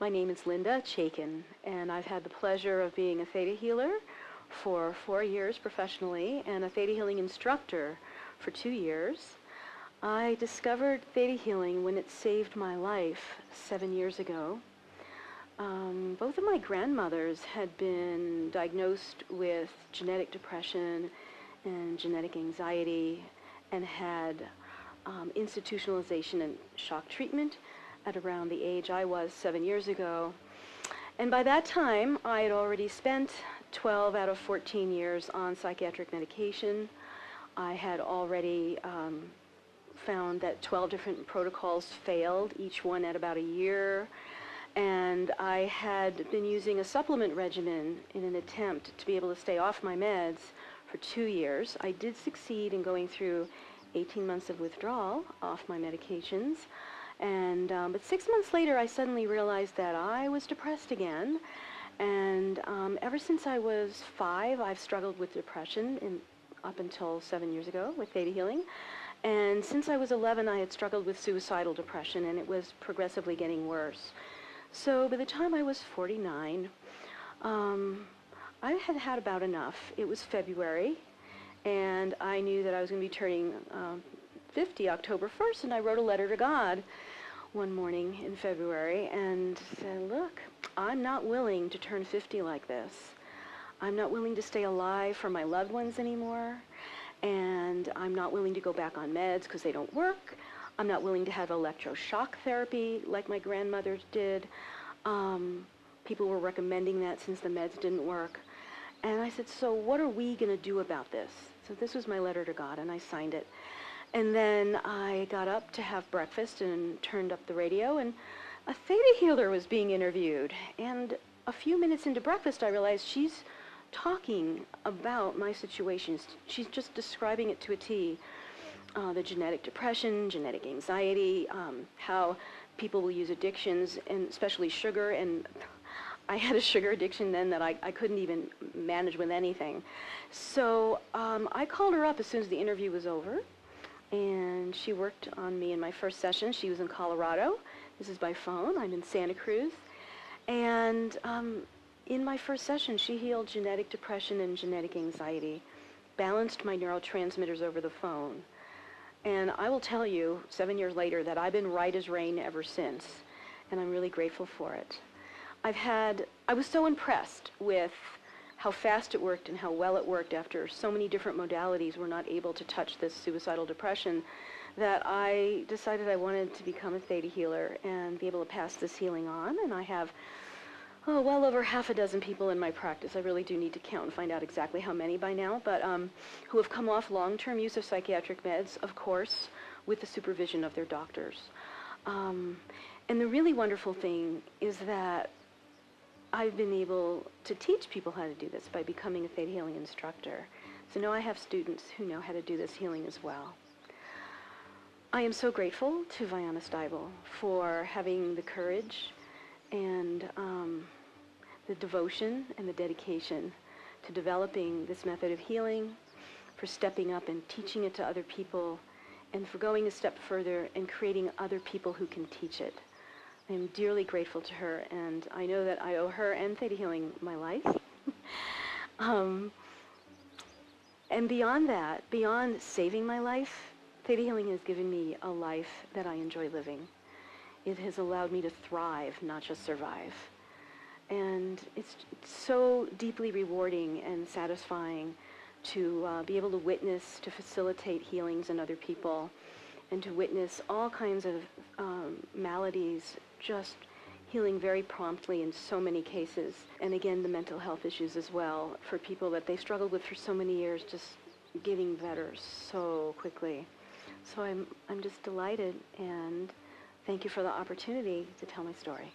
My name is Lynda Chaikin, and I've had the pleasure of being a Theta healer for 4 years professionally and a Theta healing instructor for 2 years. I discovered Theta healing when it saved my life 7 years ago. Both of my grandmothers had been diagnosed with genetic depression and genetic anxiety and had institutionalization and shock treatment at around the age I was 7 years ago. And by that time, I had already spent 12 out of 14 years on psychiatric medication. I had already found that 12 different protocols failed, each one at about a year. And I had been using a supplement regimen in an attempt to be able to stay off my meds for 2 years. I did succeed in going through 18 months of withdrawal off my medications. But 6 months later, I suddenly realized that I was depressed again. And ever since I was 5, I've struggled with depression up until 7 years ago with Theta healing. And since I was 11, I had struggled with suicidal depression, and it was progressively getting worse. So by the time I was 49, I had had about enough. It was February, and I knew that I was going to be turning 50 October 1st, and I wrote a letter to God one morning in February and said, look, I'm not willing to turn 50 like this. I'm not willing to stay alive for my loved ones anymore, and I'm not willing to go back on meds because they don't work. I'm not willing to have electroshock therapy like my grandmother did. People were recommending that since the meds didn't work. And I said, so what are we going to do about this? So this was my letter to God, and I signed it. And then I got up to have breakfast and turned up the radio, and a Theta healer was being interviewed. And a few minutes into breakfast, I realized she's talking about my situation. She's just describing it to a T. The genetic depression, genetic anxiety, how people will use addictions, and especially sugar. And I had a sugar addiction then that I couldn't even manage with anything. So I called her up as soon as the interview was over, and she worked on me in my first session. She was in Colorado. This is by phone. I'm in Santa Cruz. And in my first session, she healed genetic depression and genetic anxiety, balanced my neurotransmitters over the phone. And I will tell you, 7 years later, that I've been right as rain ever since, and I'm really grateful for it. I was so impressed with how fast it worked and how well it worked after so many different modalities were not able to touch this suicidal depression, that I decided I wanted to become a Theta healer and be able to pass this healing on. And I have well over half a dozen people in my practice. I really do need to count and find out exactly how many by now, but who have come off long-term use of psychiatric meds, of course, with the supervision of their doctors. And the really wonderful thing is that I've been able to teach people how to do this by becoming a Theta healing instructor. So now I have students who know how to do this healing as well. I am so grateful to Vajana Steibel for having the courage and the devotion and the dedication to developing this method of healing, for stepping up and teaching it to other people, and for going a step further and creating other people who can teach it. I am dearly grateful to her, and I know that I owe her and Theta healing my life. And beyond that, beyond saving my life, Theta healing has given me a life that I enjoy living. It has allowed me to thrive, not just survive. And it's so deeply rewarding and satisfying to be able to witness, to facilitate healings in other people, and to witness all kinds of maladies just healing very promptly in so many cases. And again, the mental health issues as well, for people that they struggled with for so many years, just getting better so quickly. So I'm just delighted, and thank you for the opportunity to tell my story.